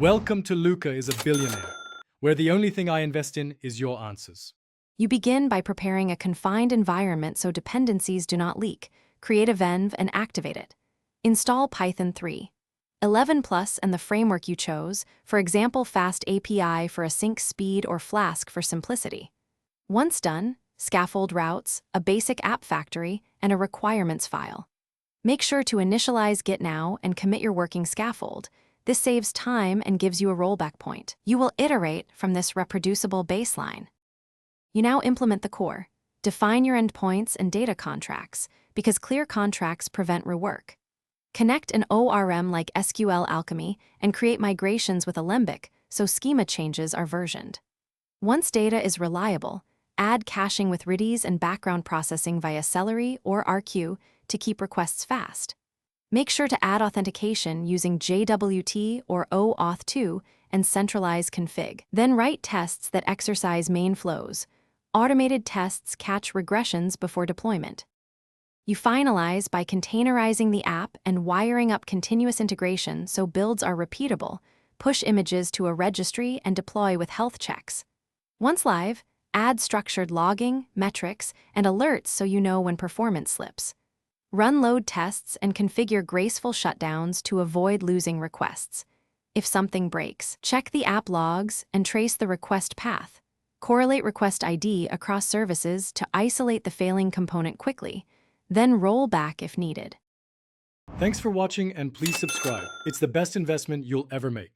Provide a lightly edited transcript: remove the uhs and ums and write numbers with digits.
Welcome to Luca is a Billionaire, where the only thing I invest in is your answers. You begin by preparing a confined environment so dependencies do not leak. Create a venv and activate it. Install Python 3. 11 Plus and the framework you chose, for example Fast API for async speed or Flask for simplicity. Once done, scaffold routes, a basic app factory, and a requirements file. Make sure to initialize Git now and commit your working scaffold. This saves time and gives you a rollback point. You will iterate from this reproducible baseline. You now implement the core. Define your endpoints and data contracts, because clear contracts prevent rework. Connect an ORM like SQL Alchemy and create migrations with Mlbb so schema changes are versioned. Once data is reliable, add caching with Redis and background processing via Celery or RQ to keep requests fast. Make sure to add authentication using JWT or OAuth2 and centralize config. Then write tests that exercise main flows. Automated tests catch regressions before deployment. You finalize by containerizing the app and wiring up continuous integration so builds are repeatable, push images to a registry and deploy with health checks. Once live, add structured logging, metrics, and alerts so you know when performance slips. Run load tests and configure graceful shutdowns to avoid losing requests. If something breaks, check the app logs and trace the request path. Correlate request ID across services to isolate the failing component quickly, then roll back if needed. Thanks for watching and please subscribe. It's the best investment you'll ever make.